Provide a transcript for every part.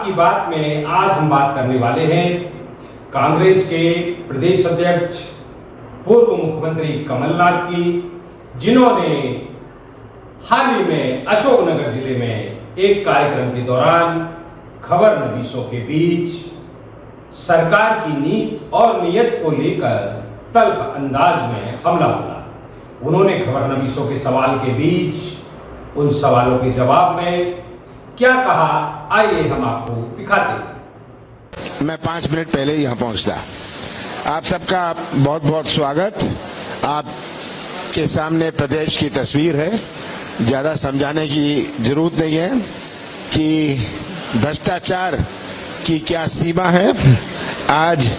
की बात में आज हम बात करने वाले हैं कांग्रेस के प्रदेश अध्यक्ष पूर्व मुख्यमंत्री कमलनाथ की, जिन्होंने हाल ही में अशोकनगर जिले में एक कार्यक्रम के दौरान खबरनवीसों के बीच सरकार की नीति और नीयत को लेकर तल्ख अंदाज में हमला बोला। उन्होंने खबरनवीसों के सवाल के बीच उन सवालों के जवाब में क्या कहा, आइए हम आपको दिखाते हैं। मैं 5 मिनट पहले ही यहाँ पहुँचता। आप सबका बहुत बहुत स्वागत। आपके सामने प्रदेश की तस्वीर है, ज़्यादा समझाने की जरूरत नहीं है कि भ्रष्टाचार की क्या सीमा है, आज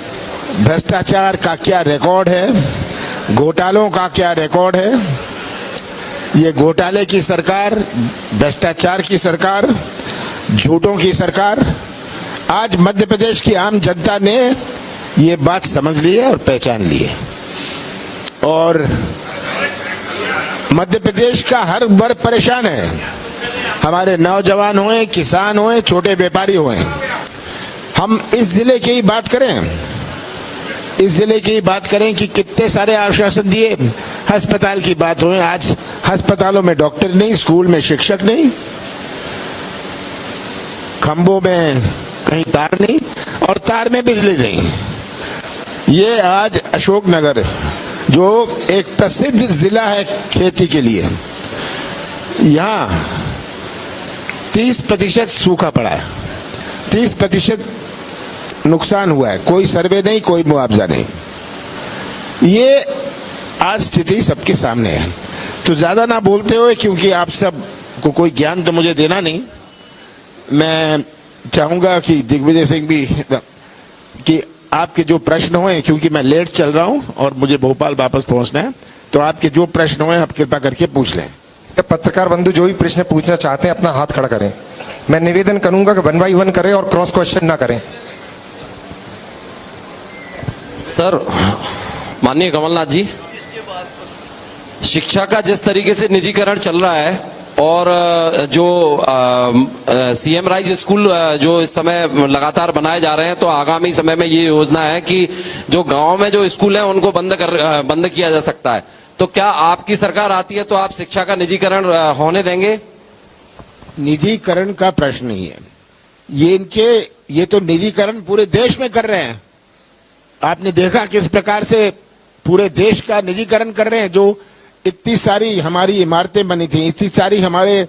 भ्रष्टाचार का क्या रिकॉर्ड है, घोटालों का क्या रिकॉर्ड है। ये घोटाले की सरकार, भ्रष्टाचार की सरकार, झूठों की सरकार, आज मध्य प्रदेश की आम जनता ने ये बात समझ ली है और पहचान ली है। और मध्य प्रदेश का हर वर्ग परेशान है, हमारे नौजवान हों, किसान हों, छोटे व्यापारी हों। हम इस जिले की ही बात करें, इस जिले की बात करें कि कितने सारे आश्वासन दिए। अस्पताल की बात हो, आज अस्पतालों में डॉक्टर नहीं, स्कूल में शिक्षक नहीं, खंभों में कहीं तार नहीं और तार में बिजली नहीं। ये आज अशोकनगर जो एक प्रसिद्ध जिला है खेती के लिए, यहाँ 30% सूखा पड़ा है, 30% नुकसान हुआ है, कोई सर्वे नहीं, कोई मुआवजा नहीं। ये आज स्थिति सबके सामने है। तो ज्यादा ना बोलते हुए, क्योंकि आप सब को कोई ज्ञान तो मुझे देना नहीं, मैं चाहूंगा कि दिग्विजय सिंह भी कि आपके जो प्रश्न हुए, क्योंकि मैं लेट चल रहा हूं और मुझे भोपाल वापस पहुंचना है, तो आपके जो प्रश्न हुए आप कृपा करके पूछ लें। पत्रकार बंधु जो भी प्रश्न पूछना चाहते हैं अपना हाथ खड़ा करें। मैं निवेदन करूंगा कि 1 बाय 1 करें और क्रॉस क्वेश्चन ना करें। सर, माननीय कमलनाथ जी, शिक्षा का जिस तरीके से निजीकरण चल रहा है और जो सीएम राइज स्कूल जो इस समय लगातार बनाए जा रहे हैं, तो आगामी समय में ये योजना है कि जो गांव में जो स्कूल हैं उनको बंद किया जा सकता है। तो क्या आपकी सरकार आती है तो आप शिक्षा का निजीकरण होने देंगे? निजीकरण का प्रश्न नहीं है ये तो निजीकरण पूरे देश में कर रहे हैं। आपने देखा किस प्रकार से पूरे देश का निजीकरण कर रहे हैं। जो इतनी सारी हमारी इमारतें बनी थी, इतनी सारी हमारे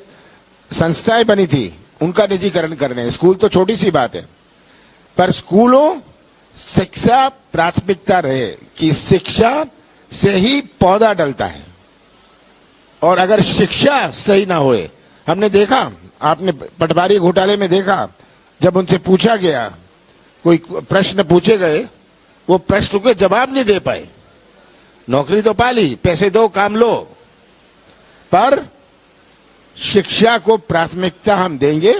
संस्थाएं बनी थी, उनका निजीकरण कर रहे हैं। स्कूल तो छोटी सी बात है, पर स्कूलों शिक्षा प्राथमिकता रहे कि शिक्षा से ही पौधा डलता है। और अगर शिक्षा सही ना होए, हमने देखा, आपने पटवारी घोटाले में देखा, जब उनसे पूछा गया, कोई प्रश्न पूछे गए, वो प्रश्न के जवाब नहीं दे पाए। नौकरी तो पा ली, पैसे दो, काम लो, पर शिक्षा को प्राथमिकता हम देंगे।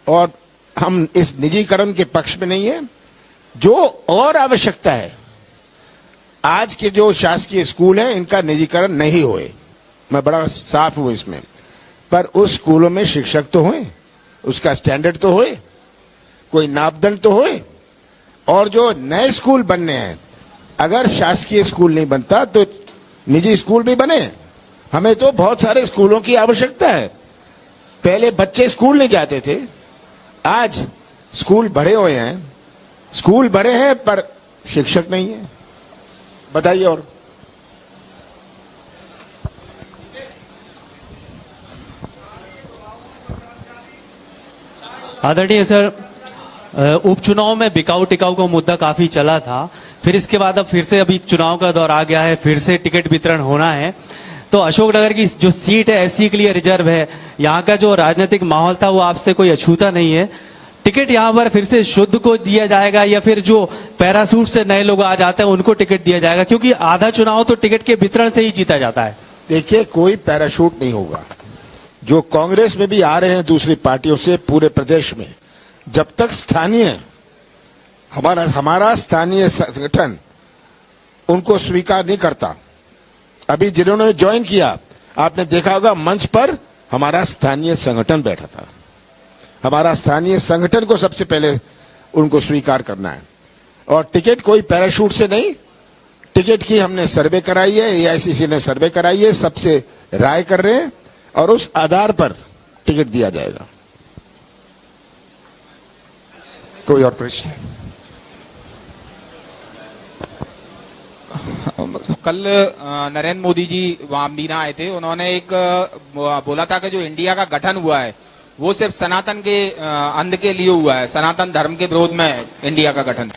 और हम इस निजीकरण के पक्ष में नहीं है। जो और आवश्यकता है, आज के जो शासकीय स्कूल हैं इनका निजीकरण नहीं होए, मैं बड़ा साफ हूं इसमें, पर उस स्कूलों में शिक्षक तो होए, उसका स्टैंडर्ड तो होए, कोई मापदंड तो होए। और जो नए स्कूल बनने हैं, अगर शासकीय स्कूल नहीं बनता तो निजी स्कूल भी बने। हमें तो बहुत सारे स्कूलों की आवश्यकता है। पहले बच्चे स्कूल नहीं जाते थे, आज स्कूल बड़े हुए हैं, स्कूल बड़े हैं पर शिक्षक नहीं है। बताइए। और आदरणीय सर, उपचुनाव में बिकाऊ टिकाऊ का मुद्दा काफी चला था, फिर इसके बाद अब फिर से अभी चुनाव का दौर आ गया है, फिर से टिकट वितरण होना है। तो अशोकनगर की जो सीट है एससी के लिए रिजर्व है, यहाँ का जो राजनीतिक माहौल था वो आपसे कोई अछूता नहीं है। टिकट यहाँ पर फिर से शुद्ध को दिया जाएगा या फिर जो पैरासूट से नए लोग आ जाते हैं उनको टिकट दिया जाएगा? क्योंकि आधा चुनाव तो टिकट के वितरण से ही जीता जाता है। देखिए, कोई पैराशूट नहीं होगा। जो कांग्रेस में भी आ रहे हैं दूसरी पार्टियों से पूरे प्रदेश में, जब तक स्थानीय हमारा स्थानीय संगठन उनको स्वीकार नहीं करता, अभी जिन्होंने ज्वाइन किया आपने देखा होगा मंच पर हमारा स्थानीय संगठन बैठा था, हमारा स्थानीय संगठन को सबसे पहले उनको स्वीकार करना है। और टिकट कोई पैराशूट से नहीं, टिकट की हमने सर्वे कराई है, एआईसीसी ने सर्वे कराई है, सबसे राय कर रहे हैं और उस आधार पर टिकट दिया जाएगा। कोई और प्रश्न? कल नरेंद्र मोदी जी वहां मीना आए थे, उन्होंने एक बोला था कि जो इंडिया का गठन हुआ है वो सिर्फ सनातन के अंध के लिए हुआ है, सनातन धर्म के विरोध में है इंडिया का गठन।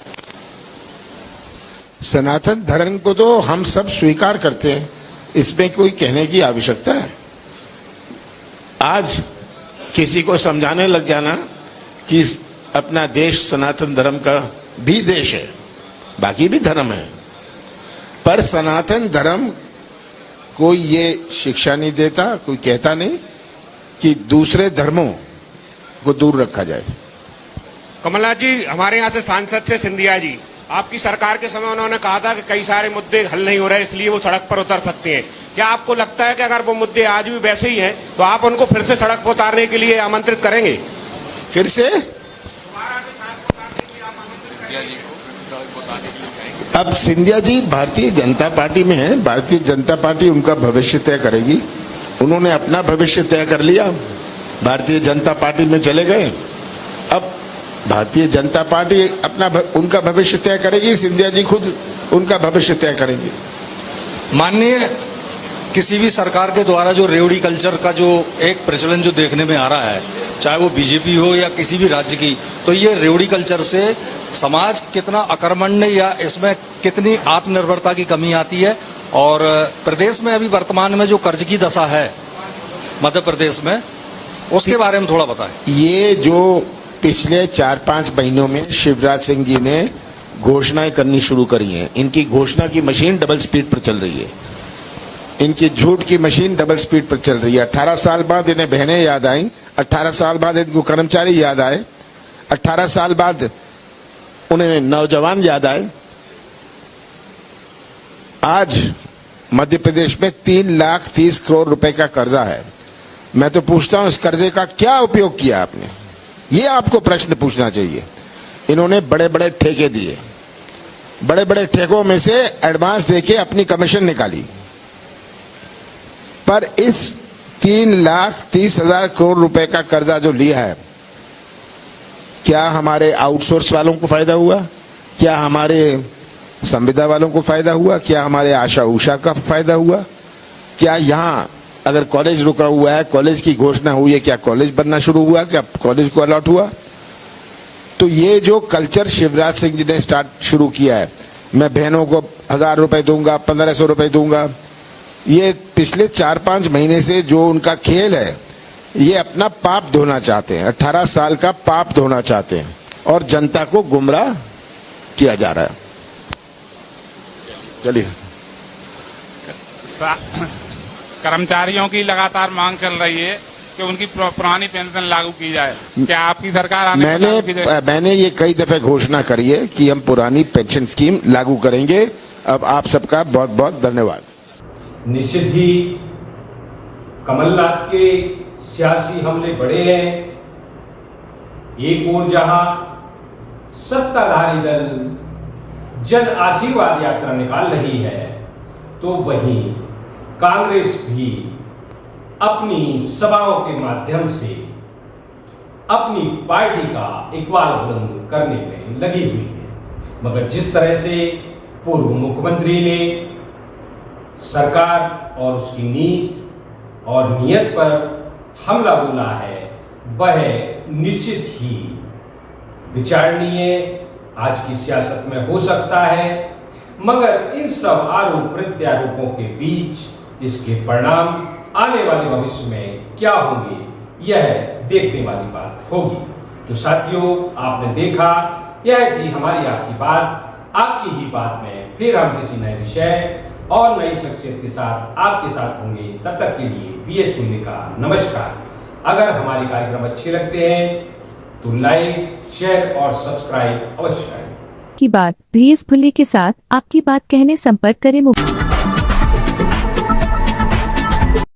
सनातन धर्म को तो हम सब स्वीकार करते हैं, इसमें कोई कहने की आवश्यकता है? आज किसी को समझाने लग जाना कि अपना देश सनातन धर्म का भी देश है, बाकी भी धर्म है, पर सनातन धर्म कोई ये शिक्षा नहीं देता, कोई कहता नहीं कि दूसरे धर्मों को दूर रखा जाए। कमलनाथ जी, हमारे यहाँ से सांसद थे सिंधिया जी, आपकी सरकार के समय उन्होंने कहा था कि कई सारे मुद्दे हल नहीं हो रहे इसलिए वो सड़क पर उतर सकते हैं। क्या आपको लगता है कि अगर वो मुद्दे आज भी वैसे ही हैं तो आप उनको फिर से सड़क पर उतारने के लिए आमंत्रित करेंगे? फिर से अब सिंधिया जी भारतीय जनता पार्टी में है, भारतीय जनता पार्टी उनका भविष्य तय करेगी। उन्होंने अपना भविष्य तय कर लिया, भारतीय जनता पार्टी में चले गए। अब भारतीय जनता पार्टी उनका भविष्य तय करेगी, सिंधिया जी खुद उनका भविष्य तय करेंगे। माननीय, किसी भी सरकार के द्वारा जो रेवड़ी कल्चर का जो एक प्रचलन जो देखने में आ रहा है, चाहे वो बीजेपी हो या किसी भी राज्य की, तो ये रेवड़ी कल्चर से समाज कितना अकर्मण्य या इसमें कितनी आत्मनिर्भरता की कमी आती है। और प्रदेश में अभी वर्तमान में जो कर्ज की दशा है मध्य प्रदेश में, उसके बारे में थोड़ा बताएं। ये जो पिछले 4-5 महीनों में शिवराज सिंह जी ने घोषणाएं करनी शुरू करी हैं, इनकी घोषणा की मशीन डबल स्पीड पर चल रही है, इनकी झूठ की मशीन डबल स्पीड पर चल रही है। 18 साल बाद इन्हें बहनें याद आई, 18 साल बाद इनको कर्मचारी याद आए, 18 साल बाद उन्हें नौजवान याद आए। आज मध्य प्रदेश में 3,30,000 करोड़ रुपए का कर्जा है। मैं तो पूछता हूं, इस कर्जे का क्या उपयोग किया आपने? ये आपको प्रश्न पूछना चाहिए। इन्होंने बड़े बड़े ठेके दिए, बड़े बड़े ठेकों में से एडवांस देके अपनी कमीशन निकाली, पर इस 3,30,000 करोड़ रुपए का कर्जा जो लिया है, क्या हमारे आउटसोर्स वालों को फायदा हुआ? क्या हमारे संविदा वालों को फायदा हुआ? क्या हमारे आशा उषा का फायदा हुआ? क्या यहाँ अगर कॉलेज रुका हुआ है, कॉलेज की घोषणा हुई है, क्या कॉलेज बनना शुरू हुआ? क्या कॉलेज को अलॉट हुआ? तो ये जो कल्चर शिवराज सिंह जी ने शुरू किया है, मैं बहनों को 1,000 रुपए दूंगा, 1,500 रुपए दूंगा, ये पिछले 4-5 महीने से जो उनका खेल है, ये अपना पाप धोना चाहते हैं, 18 साल का पाप धोना चाहते हैं और जनता को गुमराह किया जा रहा है। चलिए। कर्मचारियों की लगातार मांग चल रही है कि उनकी पुरानी पेंशन लागू की जाए, क्या आपकी सरकार आने मैंने ये कई दफे घोषणा करी है कि हम पुरानी पेंशन स्कीम लागू करेंगे। अब आप सबका बहुत बहुत धन्यवाद। निश्चित ही कमलनाथ के सियासी हमले बड़े हैं। एक ओर जहां सत्ताधारी दल जन आशीर्वाद यात्रा निकाल रही है, तो वहीं कांग्रेस भी अपनी सभाओं के माध्यम से अपनी पार्टी का इकबाल बुलंद करने में लगी हुई है। मगर जिस तरह से पूर्व मुख्यमंत्री ने सरकार और उसकी नीति और नीयत पर हमला बोला है, वह निश्चित ही विचारणीय आज की सियासत में हो सकता है। मगर इन सब आरोप प्रत्यारोपों के बीच इसके परिणाम आने वाले भविष्य में क्या होंगे, यह देखने वाली बात होगी। तो साथियों, आपने देखा, यह थी हमारी आपकी बात, आपकी ही बात में फिर हम किसी नए विषय और नई शख्सियत के साथ आपके साथ होंगे। तब तक के लिए बीएस पुल्ले का नमस्कार। अगर हमारे कार्यक्रम अच्छे लगते हैं तो लाइक, शेयर और सब्सक्राइब अवश्य करें। की बात बीएस पुल्ले के साथ आपकी बात कहने संपर्क करें।